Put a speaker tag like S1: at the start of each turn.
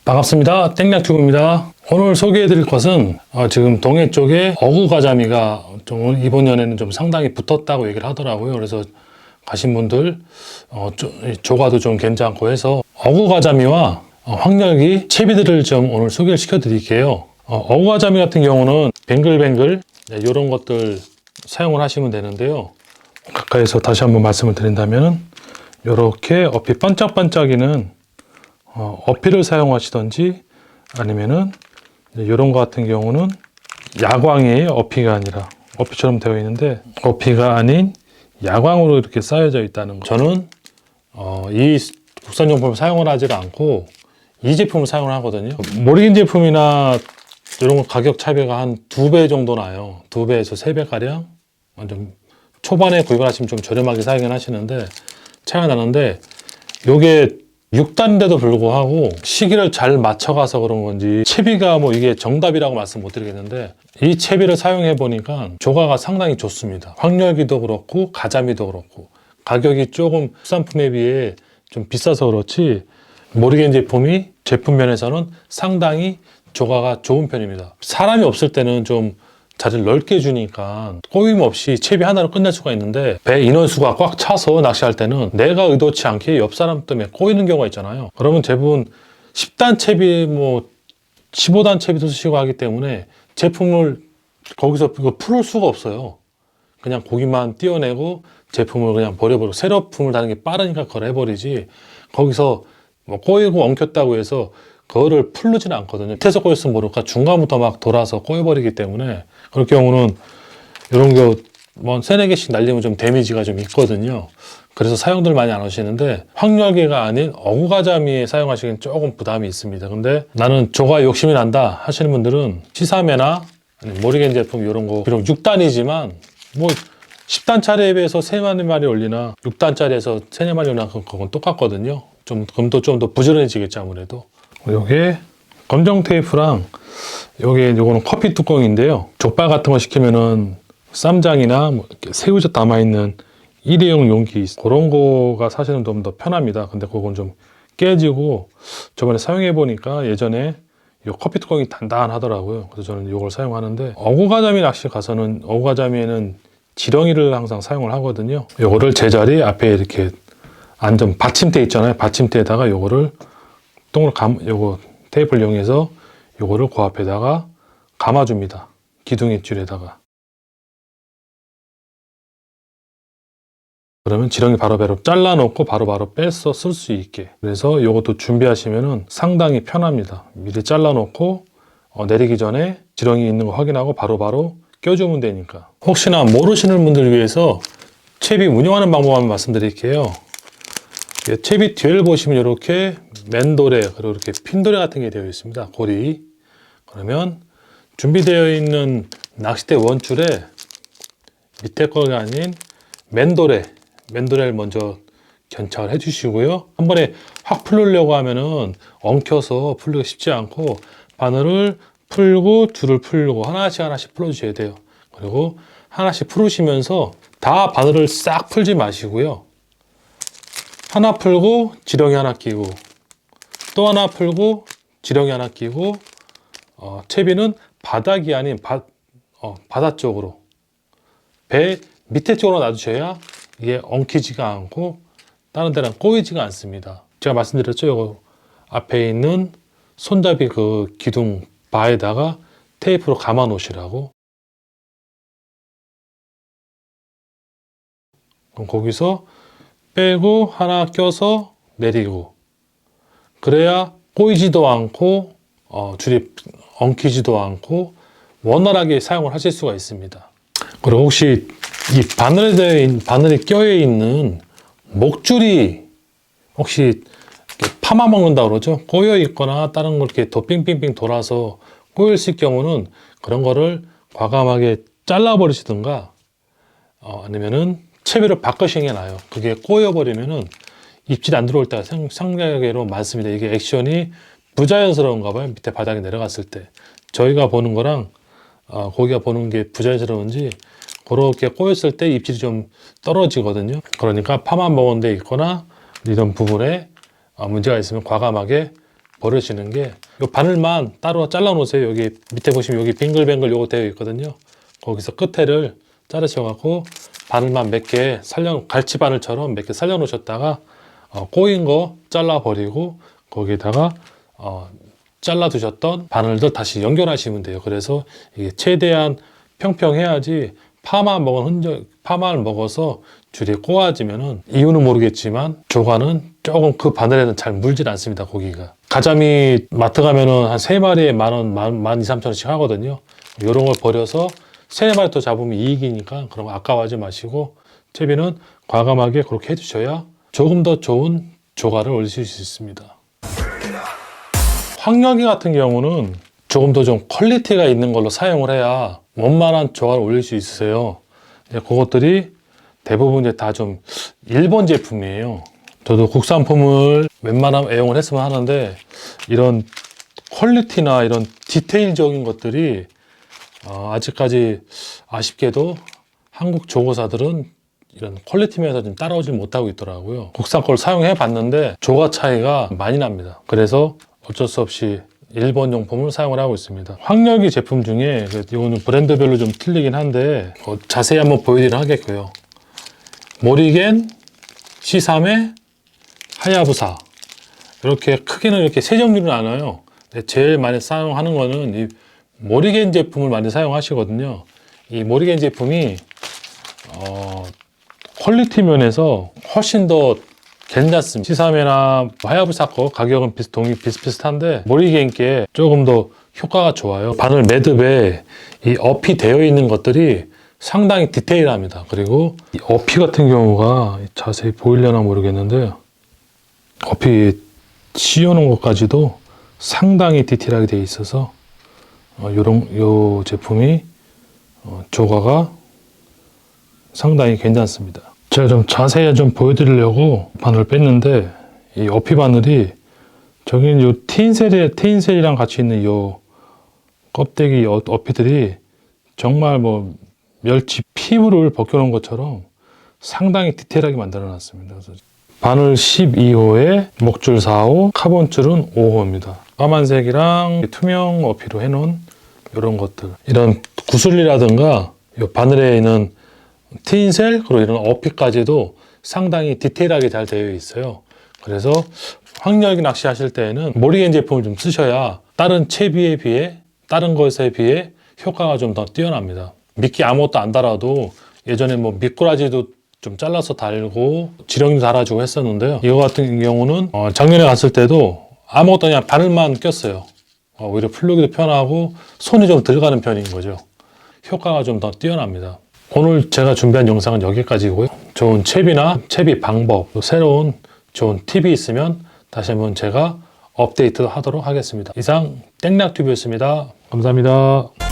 S1: 반갑습니다. 땡략튜브입니다. 오늘 소개해드릴 것은 지금 동해 쪽에 어구가자미가 좀 이번 연에는 좀 상당히 붙었다고 얘기를 하더라고요. 그래서 가신 분들 조과도 좀 괜찮고 해서 어구가자미와 황열기 채비들을 좀 오늘 소개를 시켜드릴게요. 어구가자미 같은 경우는 뱅글뱅글 이런 것들 사용을 하시면 되는데요. 가까이서 다시 한번 말씀을 드린다면 이렇게 어피 반짝반짝이는 어피를 사용하시던지 아니면은 이런 거 같은 경우는 야광이에요. 어피가 아니라 어피처럼 되어 있는데 어피가 아닌 야광으로 이렇게 쌓여져 있다는 거. 저는 이 국산 용품을 사용을 하지 않고 이 제품을 사용을 하거든요. 모리긴 제품이나 이런 거 가격 차이가 한 2배 정도 나요. 2배에서 3배 가량. 완전 초반에 구입을 하시면 좀 저렴하게 사용을 하시는데 차이가 나는데 요게 6단인데도 불구하고 시기를 잘 맞춰가서 그런 건지 채비가 뭐 이게 정답이라고 말씀 못 드리겠는데 이 채비를 사용해 보니까 조과가 상당히 좋습니다. 황열기도 그렇고 가자미도 그렇고 가격이 조금 수산품에 비해 좀 비싸서 그렇지 모리겐 제품이 제품 면에서는 상당히 조과가 좋은 편입니다. 사람이 없을 때는 좀 자리를 넓게 주니까 꼬임 없이 채비 하나로 끝낼 수가 있는데 배 인원수가 꽉 차서 낚시할 때는 내가 의도치 않게 옆 사람 때문에 꼬이는 경우가 있잖아요. 그러면 대부분 10단 채비 뭐 15단 채비도 쓰시고 하기 때문에 제품을 거기서 풀을 수가 없어요. 그냥 고기만 띄어내고 제품을 그냥 버려버리고 새로품을 다는 게 빠르니까 그걸 해버리지 거기서 뭐 꼬이고 엉켰다고 해서 그거를 풀르지는 않거든요. 밑에서 꼬였으면 모를까 중간부터 막 돌아서 꼬여버리기 때문에 그럴 경우는 이런 거 뭐 3-4개씩 날리면 좀 데미지가 좀 있거든요. 그래서 사용들 많이 안 하시는데 황열기가 아닌 어구가자미에 사용하시기엔 조금 부담이 있습니다. 근데 나는 조과 욕심이 난다 하시는 분들은 시사메나 모리겐 제품 이런 거 비록 6단이지만 뭐 10단짜리에 비해서 3마리 올리나 6단짜리에서 3-4마리 올리나 그건 똑같거든요. 그럼 또 좀 더 부지런해지겠죠 아무래도. 요게 검정 테이프랑 요거는 커피 뚜껑인데요. 족발 같은 거 시키면은 쌈장이나 뭐 이렇게 새우젓 담아있는 일회용 용기 그런 거가 사실은 좀 더 편합니다. 근데 그건 좀 깨지고 저번에 사용해 보니까 예전에 요 커피 뚜껑이 단단하더라고요. 그래서 저는 요걸 사용하는데 어구가자미 낚시 가서는 어구가자미에는 지렁이를 항상 사용을 하거든요. 요거를 제자리 앞에 이렇게 안전 받침대 있잖아요. 받침대에다가 요거를 요거 테이프를 이용해서 요거를 그 앞에다가 감아줍니다. 기둥의 줄에다가. 그러면 지렁이 바로 잘라놓고 바로 빼서 쓸 수 있게. 그래서 요것도 준비하시면은 상당히 편합니다. 미리 잘라놓고 내리기 전에 지렁이 있는 거 확인하고 바로 껴주면 되니까. 혹시나 모르시는 분들 위해서 채비 운영하는 방법 한번 말씀드릴게요. 채비 뒤를 보시면 이렇게 맨도레 그리고 이렇게 핀도레 같은 게 되어 있습니다. 고리. 그러면 준비되어 있는 낚싯대 원줄에 밑에 거가 아닌 맨도레를 먼저 견착을 해 주시고요. 한 번에 확 풀려고 하면은 엉켜서 풀리기 쉽지 않고 바늘을 풀고 줄을 풀고 하나씩 풀어 주셔야 돼요. 그리고 하나씩 풀으시면서 다 바늘을 싹 풀지 마시고요. 하나 풀고 지렁이 하나 끼고 또 하나 풀고 지렁이 하나 끼고 채비는 바닥이 아닌 바다 쪽으로 배 밑에 쪽으로 놔두셔야 이게 엉키지가 않고 다른 데랑 꼬이지가 않습니다. 제가 말씀드렸죠. 이거 앞에 있는 손잡이 그 기둥 바에다가 테이프로 감아 놓으시라고. 그럼 거기서 빼고 하나 껴서 내리고 그래야 꼬이지도 않고 줄이 엉키지도 않고 원활하게 사용을 하실 수가 있습니다. 그리고 혹시 이 바늘에 껴여 있는 목줄이 혹시 파마 먹는다 그러죠? 꼬여 있거나 다른 걸 이렇게 더 빙빙빙 돌아서 꼬여 있을 경우는 그런 거를 과감하게 잘라 버리시든가 아니면은 채비를 바꾸시는 게 나아요. 그게 꼬여버리면은 입질이 안 들어올 때가 상당히로 많습니다. 이게 액션이 부자연스러운가 봐요. 밑에 바닥에 내려갔을 때. 저희가 보는 거랑 고기가 보는 게 부자연스러운지 그렇게 꼬였을 때 입질이 좀 떨어지거든요. 그러니까 파만 먹은 데 있거나 이런 부분에 문제가 있으면 과감하게 버리시는 게, 요 바늘만 따로 잘라 놓으세요. 여기 밑에 보시면 여기 빙글뱅글 요거 되어 있거든요. 거기서 끝에를 자르셔갖고 바늘만 몇 개 갈치 바늘처럼 몇 개 살려 놓으셨다가 꼬인 거 잘라 버리고 거기에다가 잘라 두셨던 바늘도 다시 연결하시면 돼요. 그래서 이게 최대한 평평해야지 파마를 먹어서 줄이 꼬아지면은 이유는 모르겠지만 조과는 조금 그 바늘에는 잘 물질 않습니다. 고기가. 가자미 마트 가면은 한 3마리에 10,000원, 12,300원씩 하거든요. 이런 걸 버려서 3마리 더 잡으면 이익이니까 그런 거 아까워하지 마시고 채비는 과감하게 그렇게 해주셔야 조금 더 좋은 조과를 올리실 수 있습니다. 황열기 같은 경우는 조금 더 좀 퀄리티가 있는 걸로 사용을 해야 원만한 조과를 올릴 수 있으세요. 그것들이 대부분 이제 다 좀 일본 제품이에요. 저도 국산품을 웬만하면 애용을 했으면 하는데 이런 퀄리티나 이런 디테일적인 것들이 아직까지 아쉽게도 한국 조거사들은 이런 퀄리티 면에서 좀 따라오지 못하고 있더라고요. 국산 걸 사용해 봤는데 조과 차이가 많이 납니다. 그래서 어쩔 수 없이 일본 용품을 사용을 하고 있습니다. 황열기 제품 중에 이거는 브랜드별로 좀 틀리긴 한데 자세히 한번 보여드리도록 하겠고요. 모리겐, C3회, 하야부사 이렇게 크게는 이렇게 세 종류는 나눠요. 제일 많이 사용하는 거는 이 모리겐 제품을 많이 사용하시거든요. 이 모리겐 제품이 퀄리티 면에서 훨씬 더 괜찮습니다. C3회나 하야부사 거 가격은 비슷비슷한데 모리겐께 조금 더 효과가 좋아요. 바늘 매듭에 이 어피 되어 있는 것들이 상당히 디테일합니다. 그리고 이 어피 같은 경우가 자세히 보이려나 모르겠는데 어피 씌워놓은 것까지도 상당히 디테일하게 되어 있어서 요 제품이 조과가 상당히 괜찮습니다. 제가 좀 자세히 좀 보여드리려고 바늘을 뺐는데 이 어피 바늘이 저기는 요 테인셀이랑 같이 있는 요 껍데기 어피들이 정말 뭐 멸치 피부를 벗겨놓은 것처럼 상당히 디테일하게 만들어 놨습니다. 그래서 바늘 12호에 목줄 4호, 카본줄은 5호입니다. 까만색이랑 투명 어피로 해놓은 이런 것들, 이런 구슬리라든가 이 바늘에 있는 트인셀 그리고 이런 어피까지도 상당히 디테일하게 잘 되어 있어요. 그래서 황열기 낚시 하실 때에는 모리겐 제품을 좀 쓰셔야 다른 채비에 비해 다른 것에 비해 효과가 좀 더 뛰어납니다. 미끼 아무것도 안 달아도 예전에 뭐 미꾸라지도 좀 잘라서 달고 지렁이도 달아주고 했었는데요. 이거 같은 경우는 작년에 갔을 때도 아무것도 그냥 바늘만 꼈어요. 오히려 풀르기도 편하고 손이 좀 들어가는 편인 거죠. 효과가 좀 더 뛰어납니다. 오늘 제가 준비한 영상은 여기까지고요. 좋은 채비나 채비 방법, 또 새로운 좋은 팁이 있으면 다시 한번 제가 업데이트 하도록 하겠습니다. 이상 땡락튜브였습니다. 감사합니다.